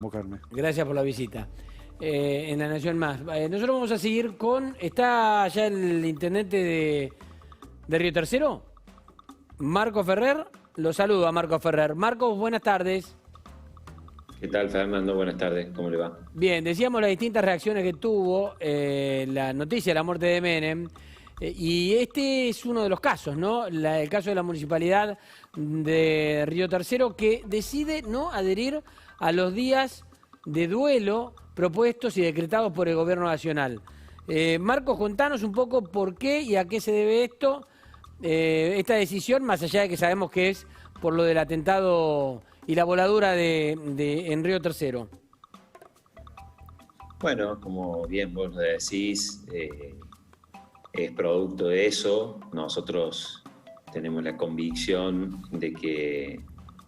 Convocarme. Gracias por la visita. En La Nación Más. Nosotros vamos a seguir con... ¿Está ya el intendente de Río Tercero? Marco Ferrer. Lo saludo a Marco Ferrer. Marcos, buenas tardes. ¿Qué tal, Fernando? Buenas tardes, ¿cómo le va? Bien, decíamos las distintas reacciones que tuvo la noticia de la muerte de Menem. Y este es uno de los casos, ¿no? El caso de la municipalidad de Río Tercero que decide no adherir a los días de duelo propuestos y decretados por el gobierno nacional. Marcos, contanos un poco por qué y a qué se debe esto, esta decisión, más allá de que sabemos que es por lo del atentado y la voladura en Río Tercero. Bueno, como bien vos lo decís, es producto de eso. Nosotros tenemos la convicción de que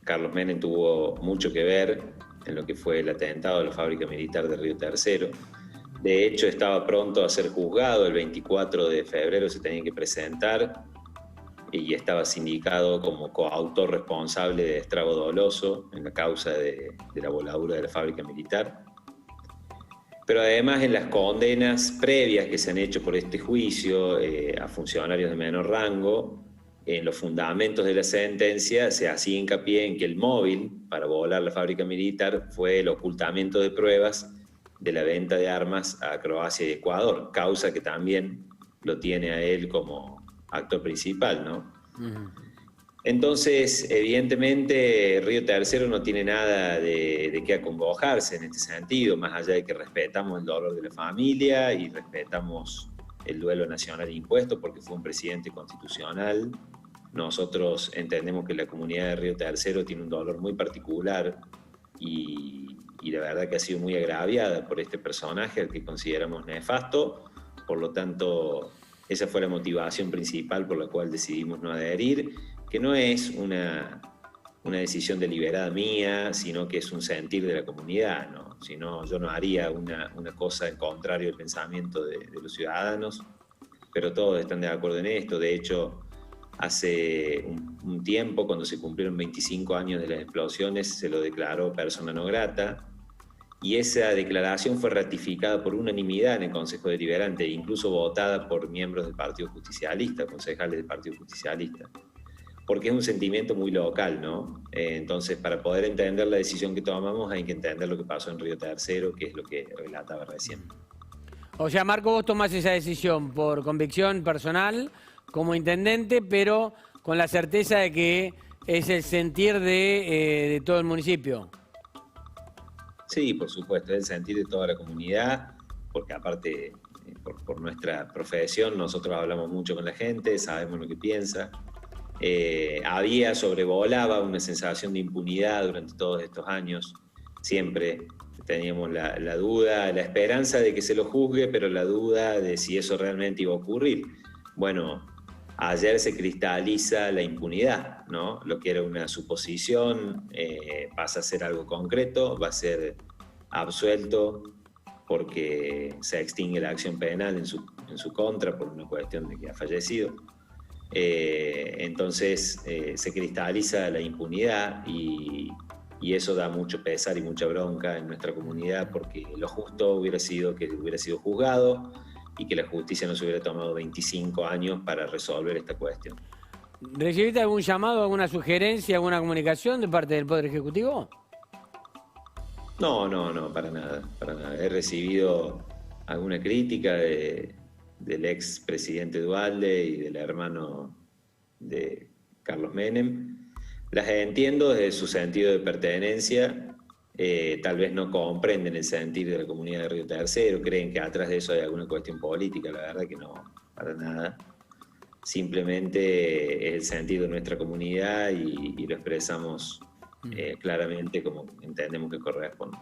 Carlos Menem tuvo mucho que ver en lo que fue el atentado a la fábrica militar de Río Tercero. De hecho, estaba pronto a ser juzgado, el 24 de febrero se tenía que presentar y estaba sindicado como coautor responsable de estrago doloso en la causa de la voladura de la fábrica militar. Pero además en las condenas previas que se han hecho por este juicio a funcionarios de menor rango, en los fundamentos de la sentencia se hacía hincapié en que el móvil para volar la fábrica militar fue el ocultamiento de pruebas de la venta de armas a Croacia y Ecuador, causa que también lo tiene a él como actor principal, ¿no? Entonces, evidentemente, Río Tercero no tiene nada de qué acongojarse en este sentido, más allá de que respetamos el dolor de la familia y respetamos el duelo nacional impuesto porque fue un presidente constitucional. Nosotros entendemos que la comunidad de Río Tercero tiene un dolor muy particular y la verdad que ha sido muy agraviada por este personaje al que consideramos nefasto. Por lo tanto, esa fue la motivación principal por la cual decidimos no adherir, que no es una decisión deliberada mía, sino que es un sentir de la comunidad, ¿no? Si no, yo no haría una cosa en contrario al pensamiento de los ciudadanos, pero todos están de acuerdo en esto. De hecho, hace un tiempo, cuando se cumplieron 25 años de las explosiones, se lo declaró persona no grata, y esa declaración fue ratificada por unanimidad en el Consejo Deliberante, e incluso votada por miembros del Partido Justicialista, concejales del Partido Justicialista, porque es un sentimiento muy local, ¿no? Entonces, para poder entender la decisión que tomamos, hay que entender lo que pasó en Río Tercero, que es lo que relataba recién. O sea, Marco, vos tomás esa decisión por convicción personal, como intendente, pero con la certeza de que es el sentir de todo el municipio. Sí, por supuesto, es el sentir de toda la comunidad, porque aparte, por nuestra profesión, nosotros hablamos mucho con la gente, sabemos lo que piensa. Sobrevolaba una sensación de impunidad durante todos estos años. Siempre teníamos la duda, la esperanza de que se lo juzgue, pero la duda de si eso realmente iba a ocurrir. Bueno, ayer se cristaliza la impunidad, ¿no? Lo que era una suposición pasa a ser algo concreto, va a ser absuelto porque se extingue la acción penal en su contra por una cuestión de que ha fallecido. Entonces se cristaliza la impunidad y eso da mucho pesar y mucha bronca en nuestra comunidad, porque lo justo hubiera sido que hubiera sido juzgado y que la justicia no se hubiera tomado 25 años para resolver esta cuestión. ¿Recibiste algún llamado, alguna sugerencia, alguna comunicación de parte del Poder Ejecutivo? No, para nada. He recibido alguna crítica del ex presidente Duhalde y del hermano de Carlos Menem. Las entiendo desde su sentido de pertenencia. Tal vez no comprenden el sentir de la comunidad de Río Tercero, creen que atrás de eso hay alguna cuestión política. La verdad que no, para nada. Simplemente es el sentir de nuestra comunidad y lo expresamos claramente como entendemos que corresponde.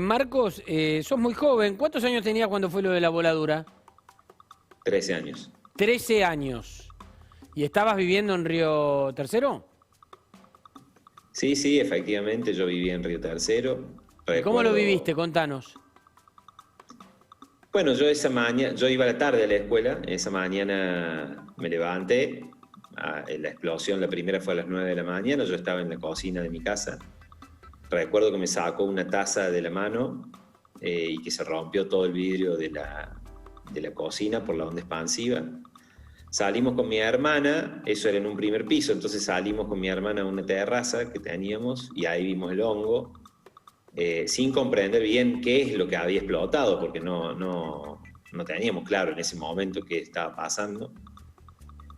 Marcos, sos muy joven. ¿Cuántos años tenías cuando fue lo de la voladura? 13 años. 13 años. ¿Y estabas viviendo en Río Tercero? Sí, efectivamente, yo vivía en Río Tercero. ¿Cómo lo viviste? Contanos. Bueno, yo iba a la tarde a la escuela, esa mañana me levanté, la explosión, la primera fue a las 9 de la mañana, yo estaba en la cocina de mi casa, recuerdo que me sacó una taza de la mano y que se rompió todo el vidrio de la cocina por la onda expansiva. Salimos con mi hermana, eso era en un primer piso, entonces salimos con mi hermana a una terraza que teníamos y ahí vimos el hongo, sin comprender bien qué es lo que había explotado, porque no teníamos claro en ese momento qué estaba pasando.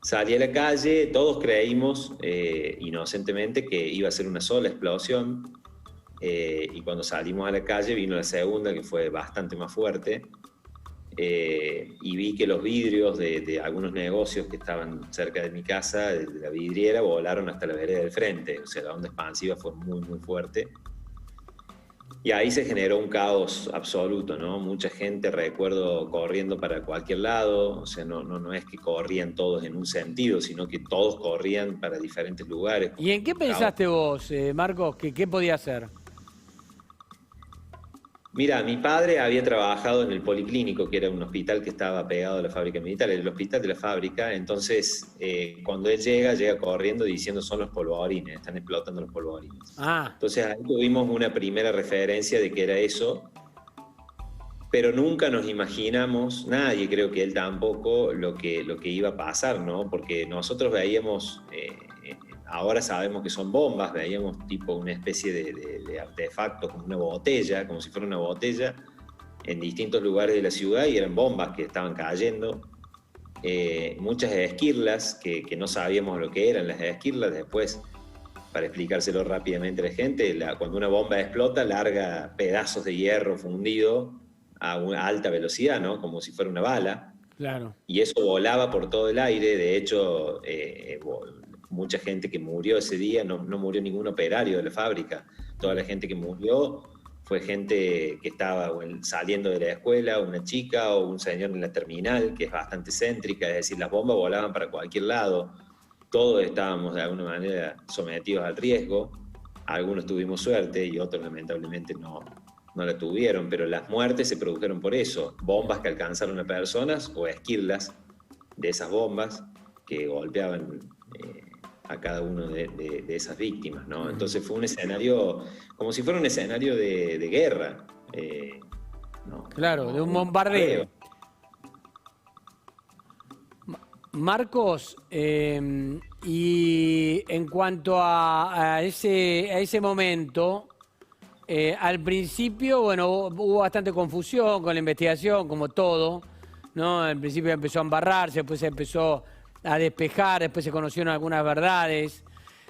Salí a la calle, todos creímos inocentemente que iba a ser una sola explosión, y cuando salimos a la calle vino la segunda, que fue bastante más fuerte, y vi que los vidrios de algunos negocios que estaban cerca de mi casa, de la vidriera, volaron hasta la vereda del frente, o sea, la onda expansiva fue muy, muy fuerte. Y ahí se generó un caos absoluto, ¿no? Mucha gente, recuerdo, corriendo para cualquier lado, o sea, no es que corrían todos en un sentido, sino que todos corrían para diferentes lugares. ¿Y en qué pensaste vos, Marcos, que qué podía hacer? Mira, mi padre había trabajado en el Policlínico, que era un hospital que estaba pegado a la fábrica militar, el hospital de la fábrica. Entonces, cuando él llega corriendo diciendo son los polvorines, están explotando los polvorines. Entonces ahí tuvimos una primera referencia de que era eso, pero nunca nos imaginamos, nadie, creo que él tampoco, lo que iba a pasar, ¿no? Porque nosotros veíamos, ahora sabemos que son bombas, veíamos tipo una especie de artefacto, como una botella, como si fuera una botella, en distintos lugares de la ciudad, y eran bombas que estaban cayendo. Muchas esquirlas, que no sabíamos lo que eran las esquirlas. Después, para explicárselo rápidamente a la gente, cuando una bomba explota, larga pedazos de hierro fundido a una alta velocidad, ¿no? Como si fuera una bala. Claro. Y eso volaba por todo el aire. De hecho, mucha gente que murió ese día, no murió ningún operario de la fábrica. Toda la gente que murió fue gente que estaba saliendo de la escuela, una chica o un señor en la terminal, que es bastante céntrica, es decir, las bombas volaban para cualquier lado. Todos estábamos de alguna manera sometidos al riesgo. Algunos tuvimos suerte y otros lamentablemente no la tuvieron, pero las muertes se produjeron por eso. Bombas que alcanzaron a personas o esquirlas de esas bombas que golpeaban a cada uno de esas víctimas, ¿no? Entonces fue un escenario, como si fuera un escenario de guerra. ¿No? Claro, de un bombardeo. Marcos, y en cuanto a ese momento, al principio, bueno, hubo bastante confusión con la investigación, como todo, ¿no? Al principio empezó a embarrarse, después se empezó a despejar, después se conocieron algunas verdades.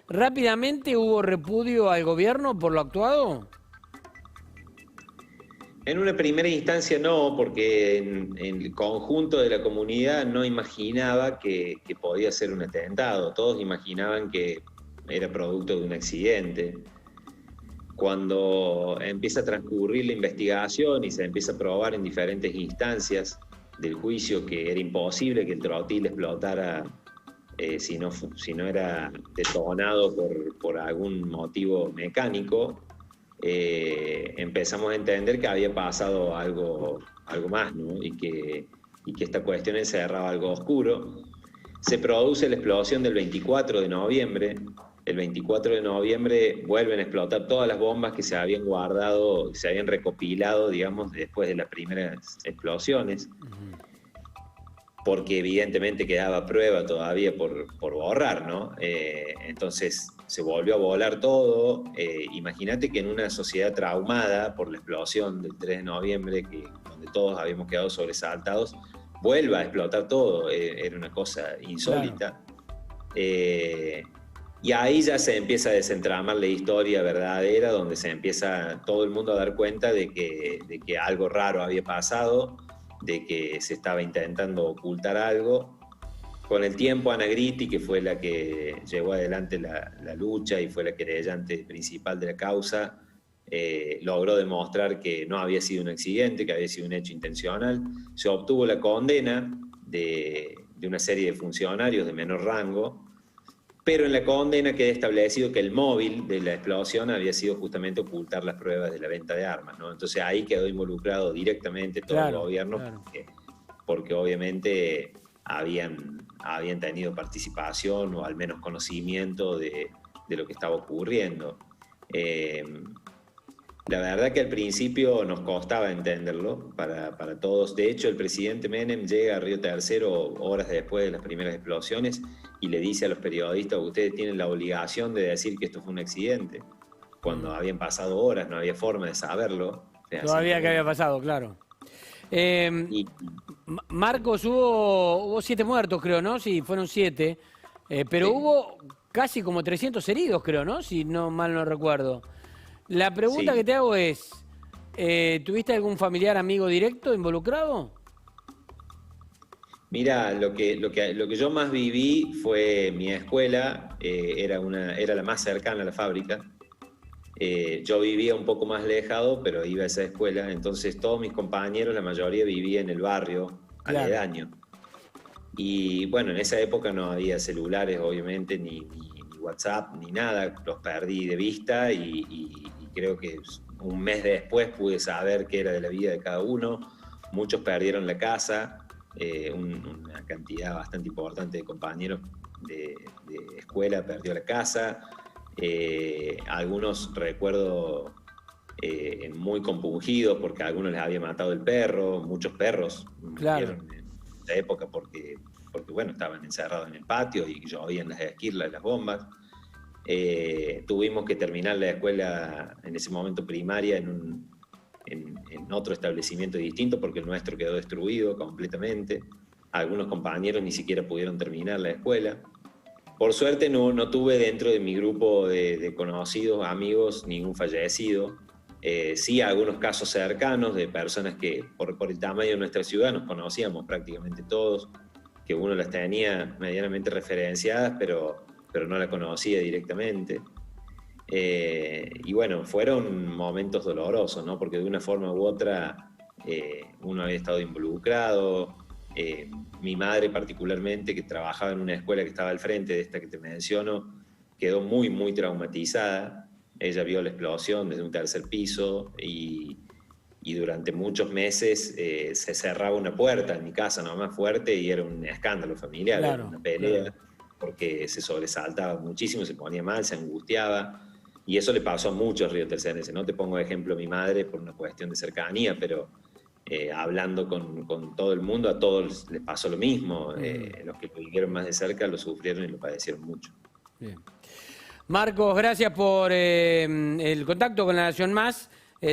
¿Rápidamente hubo repudio al gobierno por lo actuado? En una primera instancia no, porque en el conjunto de la comunidad no imaginaba que podía ser un atentado. Todos imaginaban que era producto de un accidente. Cuando empieza a transcurrir la investigación y se empieza a probar en diferentes instancias del juicio que era imposible que el trotil explotara si no era detonado por algún motivo mecánico, empezamos a entender que había pasado algo más, ¿no? y que esta cuestión encerraba algo oscuro. Se produce la explosión del 24 de noviembre. El 24 de noviembre vuelven a explotar todas las bombas que se habían guardado, se habían recopilado, digamos, después de las primeras explosiones, porque evidentemente quedaba prueba todavía por borrar, ¿no? Entonces se volvió a volar todo. Imagínate que en una sociedad traumada por la explosión del 3 de noviembre, donde todos habíamos quedado sobresaltados, vuelva a explotar todo. Era una cosa insólita. Claro. Y ahí ya se empieza a desentramar la historia verdadera, donde se empieza todo el mundo a dar cuenta de que algo raro había pasado, de que se estaba intentando ocultar algo. Con el tiempo, Ana Gritti, que fue la que llevó adelante la lucha y fue la querellante principal de la causa, logró demostrar que no había sido un accidente, que había sido un hecho intencional. Se obtuvo la condena de una serie de funcionarios de menor rango, pero en la condena queda establecido que el móvil de la explosión había sido justamente ocultar las pruebas de la venta de armas, ¿no? Entonces ahí quedó involucrado directamente todo el gobierno, claro. Porque obviamente habían tenido participación o al menos conocimiento de lo que estaba ocurriendo. La verdad que al principio nos costaba entenderlo para todos. De hecho, el presidente Menem llega a Río Tercero horas después de las primeras explosiones y le dice a los periodistas: ustedes tienen la obligación de decir que esto fue un accidente. Cuando habían pasado horas, no había forma de saberlo. Todavía que había pasado, claro. Y, Marcos, hubo 7 muertos, creo, ¿no? Sí, fueron 7. Pero sí. hubo casi como 300 heridos, creo, ¿no? Si no mal no recuerdo. La pregunta Sí. que te hago es, ¿tuviste algún familiar, amigo directo involucrado? Mira, lo que yo más viví fue mi escuela, era la más cercana a la fábrica. Yo vivía un poco más alejado, pero iba a esa escuela, entonces todos mis compañeros, la mayoría vivía en el barrio Claro. aledaño. Y bueno, en esa época no había celulares, obviamente, ni WhatsApp, ni nada, los perdí de vista y creo que un mes después pude saber qué era de la vida de cada uno. Muchos perdieron la casa, una cantidad bastante importante de compañeros de escuela perdió la casa. Algunos recuerdo muy compungidos porque a algunos les había matado el perro, muchos perros Claro. murieron en esa época porque bueno, estaban encerrados en el patio y llovían las esquirlas, las bombas. Tuvimos que terminar la escuela en ese momento primaria en otro establecimiento distinto porque el nuestro quedó destruido completamente. Algunos compañeros ni siquiera pudieron terminar la escuela. Por suerte no tuve dentro de mi grupo de conocidos, amigos, ningún fallecido. Sí, algunos casos cercanos de personas que por el tamaño de nuestra ciudad nos conocíamos prácticamente todos, que uno las tenía medianamente referenciadas, pero no la conocía directamente. Y bueno, fueron momentos dolorosos, ¿no? Porque de una forma u otra uno había estado involucrado. Mi madre particularmente, que trabajaba en una escuela que estaba al frente de esta que te menciono, quedó muy, muy traumatizada. Ella vio la explosión desde un tercer piso y durante muchos meses se cerraba una puerta en mi casa nomás fuerte y era un escándalo familiar, era Claro, una pelea, porque se sobresaltaba muchísimo, se ponía mal, se angustiaba. Y eso le pasó a muchos riotercerenses. No te pongo de ejemplo a mi madre por una cuestión de cercanía, pero hablando con todo el mundo, a todos les pasó lo mismo. Los que lo vivieron más de cerca lo sufrieron y lo padecieron mucho. Bien. Marcos, gracias por el contacto con La Nación Más.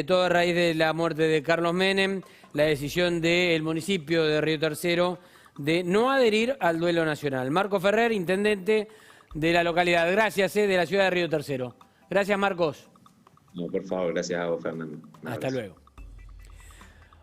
Todo a raíz de la muerte de Carlos Menem, la decisión del municipio de Río Tercero de no adherir al duelo nacional. Marcos Ferrer, intendente de la localidad. Gracias, de la ciudad de Río Tercero. Gracias, Marcos. No, por favor, gracias a vos, Fernando. Hasta luego.